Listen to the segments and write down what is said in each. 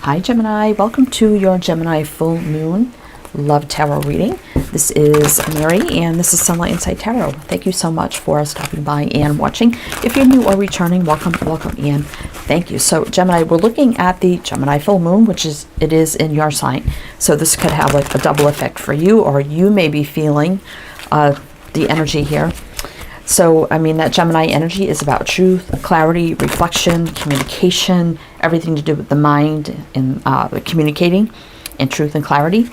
Hi Gemini, welcome to your Gemini full moon love tarot reading. This is Mary and this is Sunlight Insight Tarot. Thank you so much for stopping by and watching. If you're new or returning, welcome and thank you. So Gemini, we're looking at the Gemini full moon, which is in your sign. So this could have like a double effect for you, or you may be feeling the energy here. So, I mean, that Gemini energy is about truth, clarity, reflection, communication, everything to do with the mind and communicating and truth and clarity.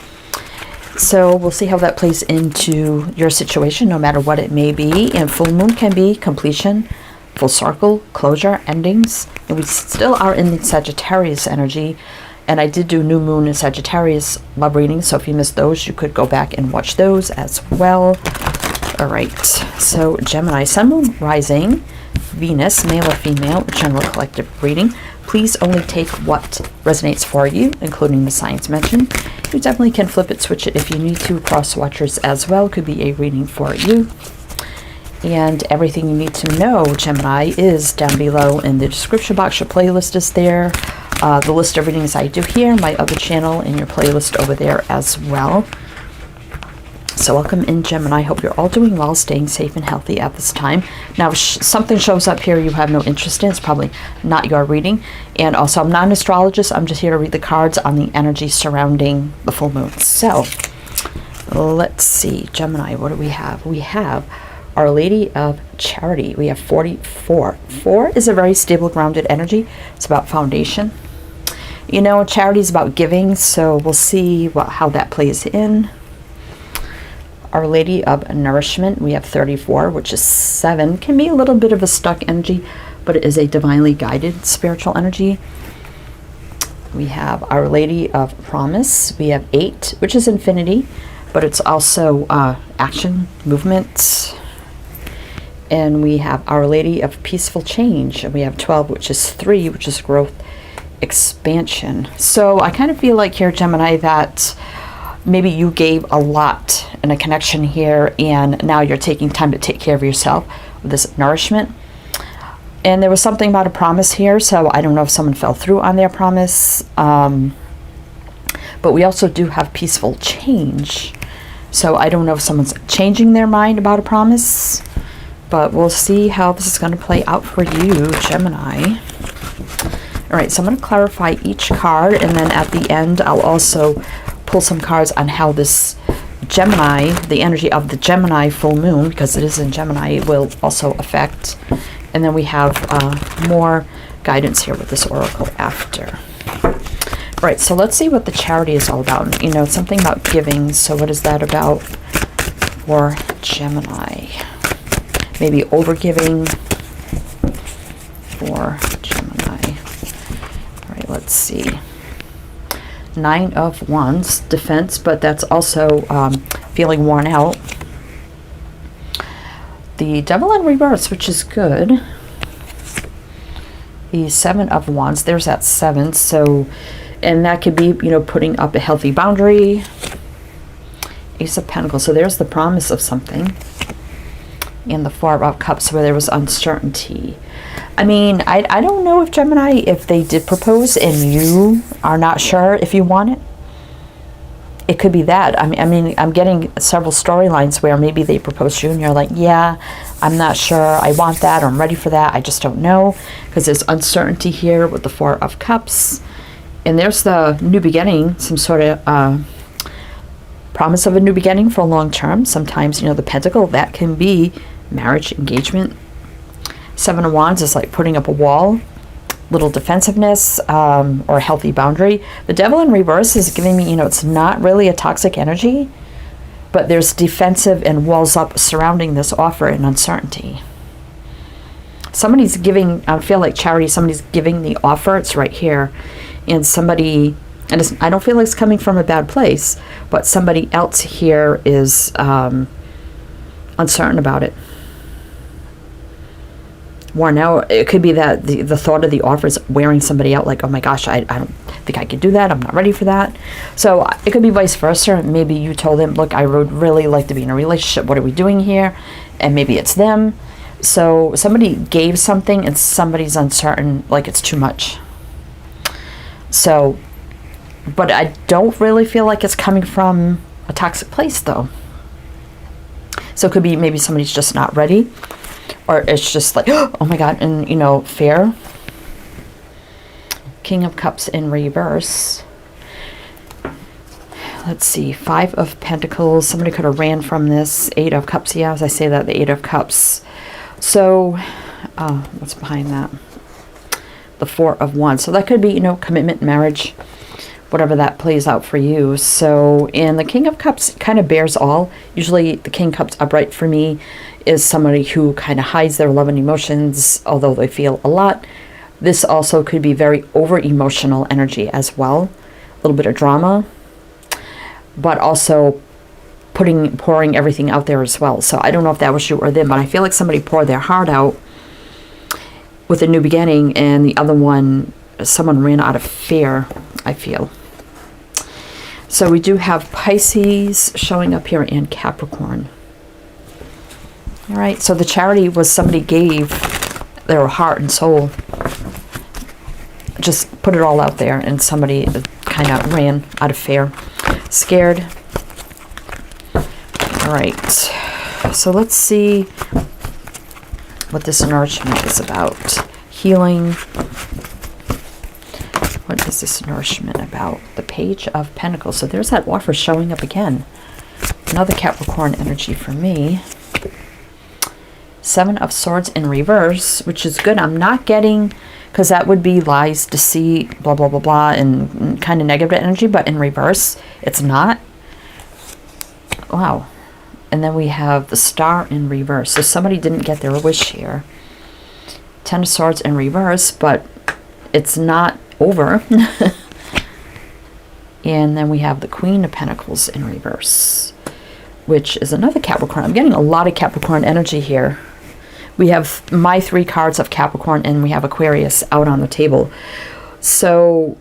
So we'll see how that plays into your situation, no matter what it may be. And full moon can be completion, full circle, closure, endings. And we still are in the Sagittarius energy. And I did do new moon and Sagittarius love readings. So if you missed those, you could go back and watch those as well. All right, so Gemini, Sun, Moon, Rising, Venus, male or female, general collective reading. Please only take what resonates for you, including the signs mentioned. You definitely can flip it, switch it if you need to. Cross watchers as well could be a reading for you. And everything you need to know, Gemini, is down below in the description box. Your playlist is there. The list of readings I do here, my other channel, and your playlist over there as well. So welcome in Gemini. Hope you're all doing well, staying safe and healthy at this time. Now, if something shows up here you have no interest in, it's probably not your reading. And also, I'm not an astrologist. I'm just here to read the cards on the energy surrounding the full moon. So let's see, Gemini, what do we have? We have Our Lady of Charity. We have 44. 4 is a very stable, grounded energy. It's about foundation. You know, charity is about giving, so we'll see how that plays in. Our Lady of Nourishment, we have 34, which is 7. Can be a little bit of a stuck energy, but it is a divinely guided spiritual energy. We have Our Lady of Promise. We have 8, which is infinity, but it's also action, movement. And we have Our Lady of Peaceful Change. And we have 12, which is 3, which is growth, expansion. So I kind of feel like here, Gemini, that maybe you gave a lot in a connection here, and now you're taking time to take care of yourself with this nourishment. And there was something about a promise here, so I don't know if someone fell through on their promise. But we also do have peaceful change. So I don't know if someone's changing their mind about a promise, but we'll see how this is going to play out for you, Gemini. All right, so I'm going to clarify each card, and then at the end, I'll also pull some cards on how this Gemini, the energy of the Gemini full moon, because it is in Gemini, will also affect. And then we have more guidance here with this oracle after. All right, so let's see what the charity is all about. You know, something about giving. So what is that about for Gemini? Maybe overgiving for Gemini. All right, let's see. 9 of Wands, defense, but that's also feeling worn out. The Devil in reverse, which is good. The 7 of Wands, there's that 7. So, and that could be, you know, putting up a healthy boundary. Ace of Pentacles, so there's the promise of something. And the 4 of Cups, where there was uncertainty. I mean, I don't know if Gemini, if they did propose and you are not sure if you want it. It could be that. I mean, I'm getting several storylines where maybe they proposed to you and you're like, yeah, I'm not sure I want that, or I'm ready for that. I just don't know, because there's uncertainty here with the 4 of Cups. And there's the new beginning, some sort of promise of a new beginning for a long term. Sometimes, you know, the Pentacle, that can be marriage, engagement. 7 of Wands is like putting up a wall, little defensiveness, or a healthy boundary. The Devil in reverse is giving me, you know, it's not really a toxic energy, but there's defensive and walls up surrounding this offer and uncertainty. Somebody's giving, I feel like charity, somebody's giving the offer, it's right here, and somebody, and it's, I don't feel like it's coming from a bad place, but somebody else here is uncertain about it. Worn out. It could be that the thought of the offer is wearing somebody out, like, oh my gosh, I don't think I could do that, I'm not ready for that. So it could be vice versa. Maybe you told him, look, I would really like to be in a relationship, what are we doing here? And maybe it's them. So somebody gave something and somebody's uncertain, like it's too much. So But I don't really feel like it's coming from a toxic place, though. So it could be maybe somebody's just not ready, or it's just like, oh my God, and, you know, fear. King of Cups in reverse. Let's see, 5 of Pentacles. Somebody could have ran from this. 8 of Cups. Yeah, as I say that, the 8 of Cups. So, what's behind that? The 4 of Wands. So that could be, you know, commitment, marriage, whatever that plays out for you. So, and the King of Cups kind of bears all. Usually the King of Cups upright for me is somebody who kind of hides their love and emotions, although they feel a lot. This also could be very over-emotional energy as well. A little bit of drama, but also pouring everything out there as well. So I don't know if that was you or them, but I feel like somebody poured their heart out with a new beginning, and the other one, someone ran out of fear, I feel. So we do have Pisces showing up here and Capricorn. All right, so the charity was somebody gave their heart and soul. Just put it all out there, and somebody kind of ran out of fear. Scared. All right, so let's see what this nourishment is about. Healing. What is this nourishment about? The Page of Pentacles. So there's that offer showing up again. Another Capricorn energy for me. 7 of Swords in reverse, which is good. I'm not getting, because that would be lies, deceit, blah, blah, blah, blah, and kind of negative energy, but in reverse, it's not. Wow. And then we have the Star in reverse. So somebody didn't get their wish here. 10 of Swords in reverse, but it's not over. And then we have the Queen of Pentacles in reverse, which is another Capricorn. I'm getting a lot of Capricorn energy here. We have my 3 cards of Capricorn, and we have Aquarius out on the table. So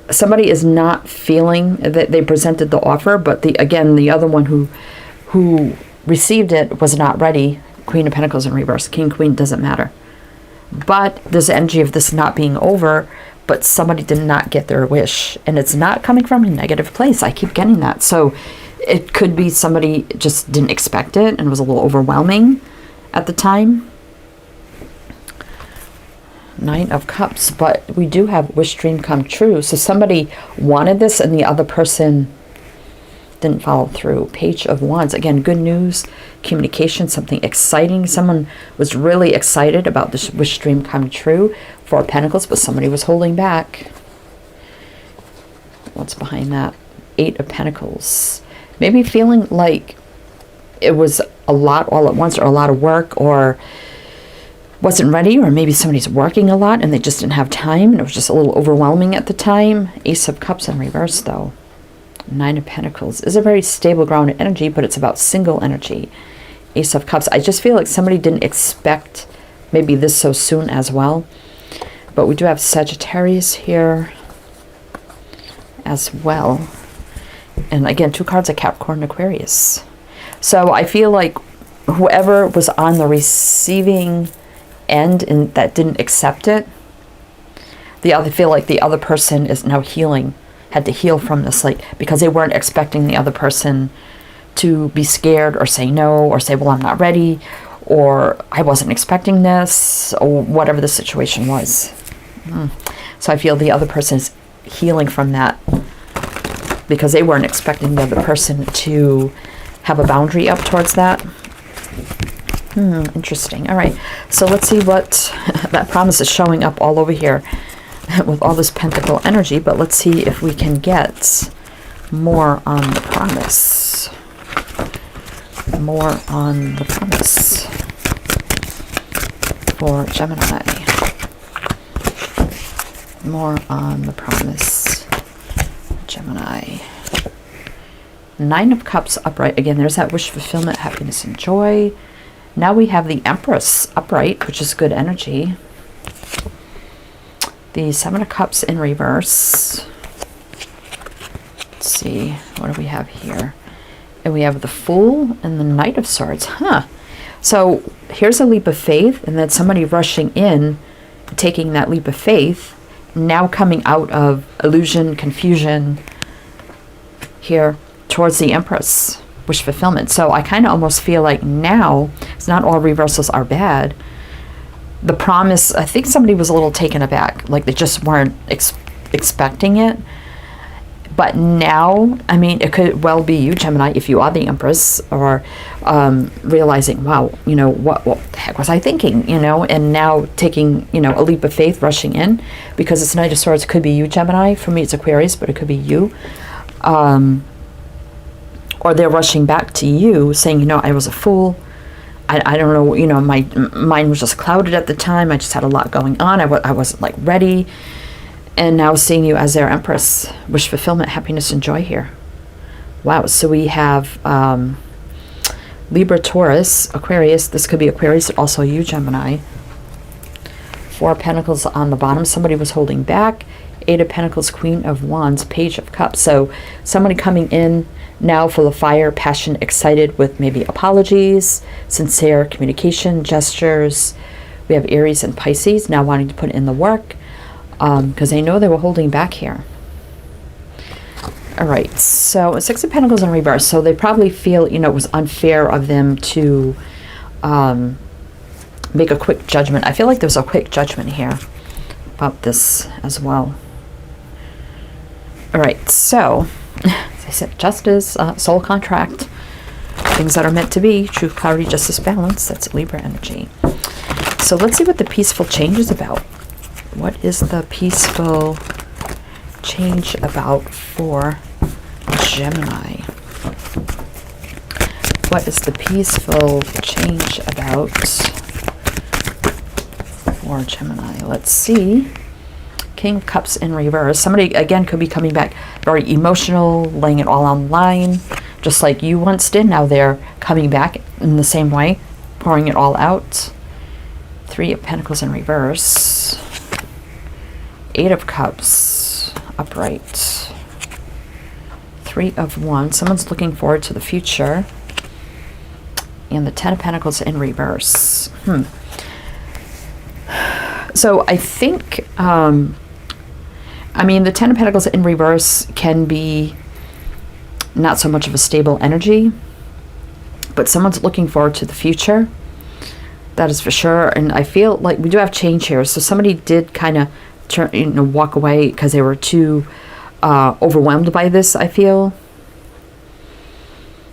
somebody is not feeling that they presented the offer, but again, the other one who received it was not ready. Queen of Pentacles in reverse. King, Queen, doesn't matter. But there's the energy of this not being over, but somebody did not get their wish. And it's not coming from a negative place. I keep getting that. So it could be somebody just didn't expect it and it was a little overwhelming at the time. 9 of Cups, but we do have wish, dream come true. So somebody wanted this and the other person didn't follow through. Page of Wands. Again, good news, communication, something exciting. Someone was really excited about this wish, dream come true. 4 of Pentacles, but somebody was holding back. What's behind that? 8 of Pentacles. Maybe feeling like it was a lot all at once, or a lot of work, or wasn't ready, or maybe somebody's working a lot and they just didn't have time and it was just a little overwhelming at the time. Ace of Cups in reverse, though. 9 of Pentacles is a very stable, grounded energy, but it's about single energy. Ace of Cups. I just feel like somebody didn't expect maybe this so soon as well. But we do have Sagittarius here as well. And again, 2 cards of Capricorn and Aquarius. So I feel like whoever was on the receiving end and that didn't accept it, I feel like the other person is now healing, had to heal from this, like, because they weren't expecting the other person to be scared or say no, or say, well, I'm not ready, or I wasn't expecting this, or whatever the situation was. So I feel the other person is healing from that because they weren't expecting the other person to have a boundary up towards that. Interesting. All right. So let's see what that promise is showing up all over here with all this pentacle energy. But let's see if we can get more on the promise. More on the promise for Gemini. More on the promise, Gemini. 9 of Cups upright. Again, there's that wish fulfillment, happiness, and joy. Now we have the Empress upright, which is good energy. The 7 of Cups in reverse. Let's see, what do we have here? And we have the Fool and the Knight of Swords. So here's a leap of faith, and then somebody rushing in, taking that leap of faith, now coming out of illusion, confusion here towards the Empress, wish fulfillment. So I kind of almost feel like now, it's not all reversals are bad. The promise, I think somebody was a little taken aback, like they just weren't expecting it. But now, I mean, it could well be you, Gemini, if you are the Empress, or realizing, wow, you know, what the heck was I thinking, you know, and now taking, you know, a leap of faith, rushing in, because it's Knight of Swords. It could be you, Gemini. For me, it's Aquarius, but it could be you. Or they're rushing back to you, saying, you know, I was a fool. I don't know, you know, my mind was just clouded at the time. I just had a lot going on. I wasn't, like, ready. And now seeing you as their Empress, wish fulfillment, happiness, and joy here. Wow, so we have Libra, Taurus, Aquarius. This could be Aquarius, also you, Gemini. 4 of Pentacles on the bottom. Somebody was holding back. 8 of Pentacles, Queen of Wands, Page of Cups. So somebody coming in now full of fire, passion, excited, with maybe apologies, sincere communication, gestures. We have Aries and Pisces now wanting to put in the work, because they know they were holding back here. All right, so 6 of Pentacles in reverse. So they probably feel, you know, it was unfair of them to make a quick judgment. I feel like there's a quick judgment here about this as well. All right, so as I said, justice, soul contract, things that are meant to be, truth, clarity, justice, balance. That's Libra energy. So let's see what the peaceful change is about. What is the peaceful change about for Gemini? What is the peaceful change about for Gemini? Let's see. King of Cups in reverse. Somebody, again, could be coming back very emotional, laying it all on the line, just like you once did. Now they're coming back in the same way, pouring it all out. 3 of Pentacles in reverse. 8 of Cups, upright. 3 of Wands. Someone's looking forward to the future. And the 10 of Pentacles in reverse. So I think, I mean, the 10 of Pentacles in reverse can be not so much of a stable energy, but someone's looking forward to the future. That is for sure. And I feel like we do have change here. So somebody did kind of turn, you know, walk away because they were too overwhelmed by this, I feel.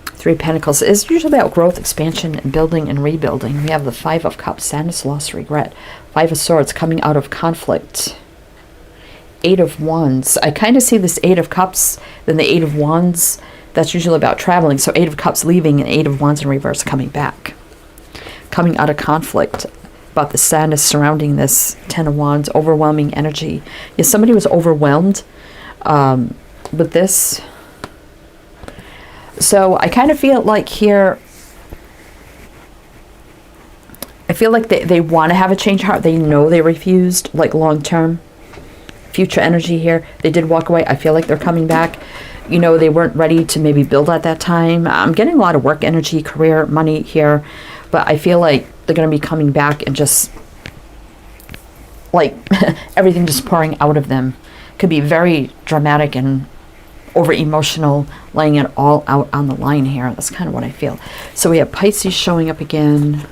3 of Pentacles is usually about growth, expansion, and building and rebuilding. We have the 5 of Cups, sadness, loss, regret. 5 of Swords, coming out of conflict. 8 of Wands. I kind of see this 8 of Cups, then the 8 of Wands. That's usually about traveling. So 8 of Cups leaving and 8 of Wands in reverse coming back. Coming out of conflict. About the sadness surrounding this 10 of Wands, overwhelming energy. If somebody was overwhelmed with this. So I kind of feel like here, I feel like they want to have a change of heart. They know they refused, like long-term. Future energy here. They did walk away. I feel like they're coming back. You know, they weren't ready to maybe build at that time. I'm getting a lot of work energy, career, money here. But I feel like they're going to be coming back and just, like, everything just pouring out of them. Could be very dramatic and over-emotional, laying it all out on the line here. That's kind of what I feel. So we have Pisces showing up again.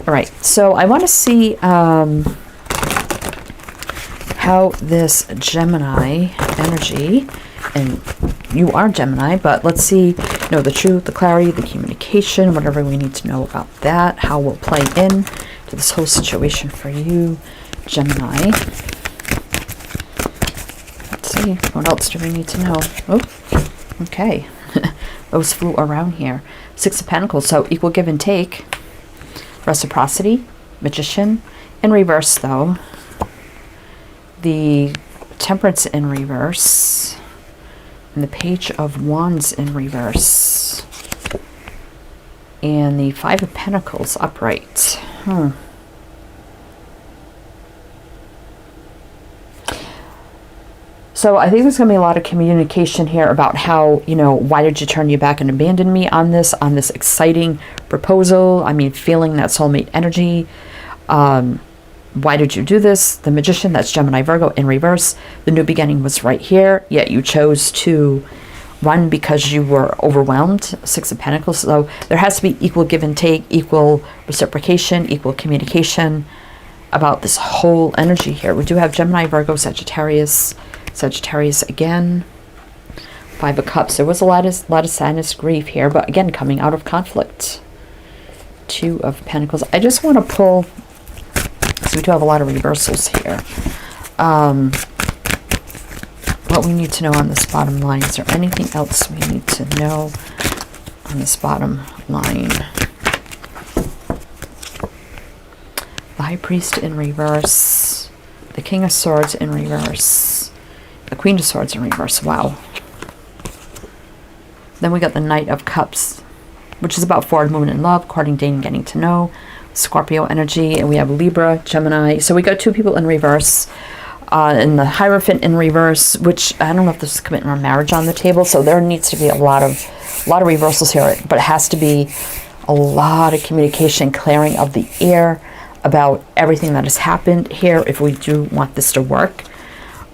All right, so I want to see how this Gemini energy, and you are Gemini, but let's see, you know, the truth, the clarity, the communication, whatever we need to know about that, how we'll play in to this whole situation for you, Gemini. Let's see, what else do we need to know? Oh, okay. Those flew around here. 6 of Pentacles, so equal give and take. Reciprocity, Magician. In reverse, though, the Temperance in reverse, and the Page of Wands in reverse, and the 5 of Pentacles upright. So I think there's going to be a lot of communication here about how, you know, why did you turn your back and abandon me on this exciting proposal? I mean, feeling that soulmate energy. Why did you do this? The Magician, that's Gemini Virgo in reverse. The new beginning was right here, yet you chose to run because you were overwhelmed. Six of Pentacles. So there has to be equal give and take, equal reciprocation, equal communication about this whole energy here. We do have Gemini, Virgo, Sagittarius. Sagittarius again. Five of Cups. There was a lot of sadness, grief here, but again, coming out of conflict. Two of Pentacles. I just want to pull... So we do have a lot of reversals here. What we need to know on this bottom line. Is there anything else we need to know on this bottom line? The High Priest in reverse. The King of Swords in reverse. The Queen of Swords in reverse. Wow. Then we got the Knight of Cups, which is about forward movement in love, courting, dating, getting to know. Scorpio energy, and we have Libra, Gemini. So we got two people in reverse, and the Hierophant in reverse, which I don't know if this is commitment or marriage on the table. So there needs to be a lot of reversals here, but it has to be a lot of communication, clearing of the air about everything that has happened here if we do want this to work.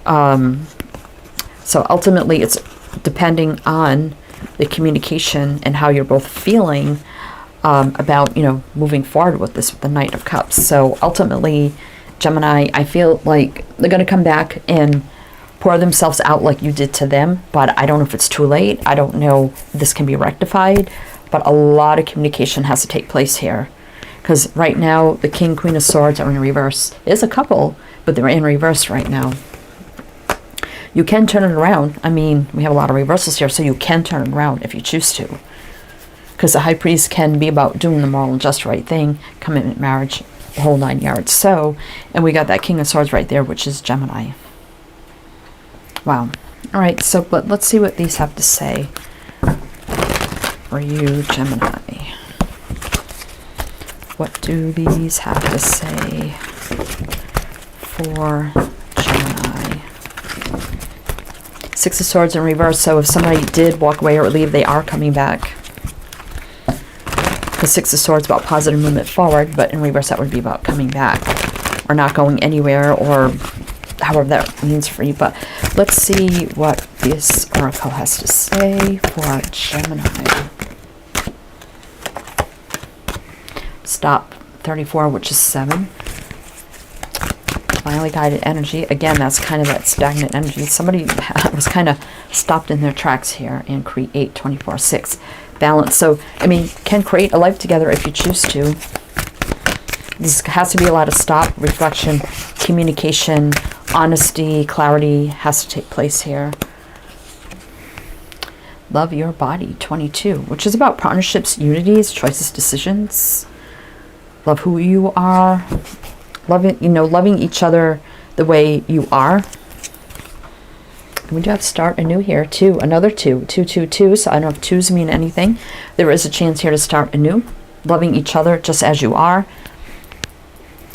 So ultimately, it's depending on the communication and how you're both feeling about, you know, moving forward with this, with the Knight of Cups. So ultimately, Gemini, I feel like they're going to come back and pour themselves out like you did to them, but I don't know if it's too late. I don't know if this can be rectified, but a lot of communication has to take place here. Because right now, the King, Queen of Swords are in reverse. There's a couple, but they're in reverse right now. You can turn it around. I mean, we have a lot of reversals here, so you can turn it around if you choose to. Because the High Priest can be about doing the moral and just right thing, commitment, marriage, the whole 9 yards. So, and we got that King of Swords right there, which is Gemini. Wow. All right, so let's see what these have to say for you, Gemini. What do these have to say for Gemini? Six of Swords in reverse. So if somebody did walk away or leave, they are coming back. The Six of Swords about positive movement forward, but in reverse that would be about coming back or not going anywhere, or however that means for you. But let's see what this oracle has to say for Gemini. Stop 34, which is 7. Finally guided energy. Again, that's kind of that stagnant energy. Somebody was kind of stopped in their tracks here and create 24/6. Balance. So, I mean, can create a life together if you choose to. This has to be a lot of stop, reflection, communication, honesty, clarity has to take place here. Love your body, 22, which is about partnerships, unities, choices, decisions. Love who you are. Loving each other the way you are. We do have to start anew here, too. Another 2. 2, 2, 2. So I don't know if 2s mean anything. There is a chance here to start anew. Loving each other just as you are.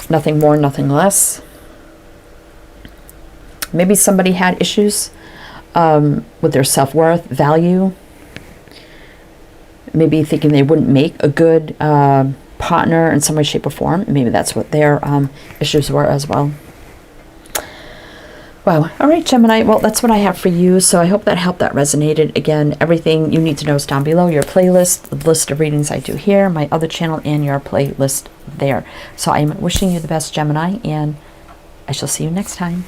Nothing more, nothing less. Maybe somebody had issues with their self-worth, value. Maybe thinking they wouldn't make a good partner in some way, shape, or form. Maybe that's what their issues were as well. Wow. All right, Gemini. Well, that's what I have for you. So I hope that helped, that resonated. Again, everything you need to know is down below. Your playlist, the list of readings I do here, my other channel, and your playlist there. So I'm wishing you the best, Gemini, and I shall see you next time.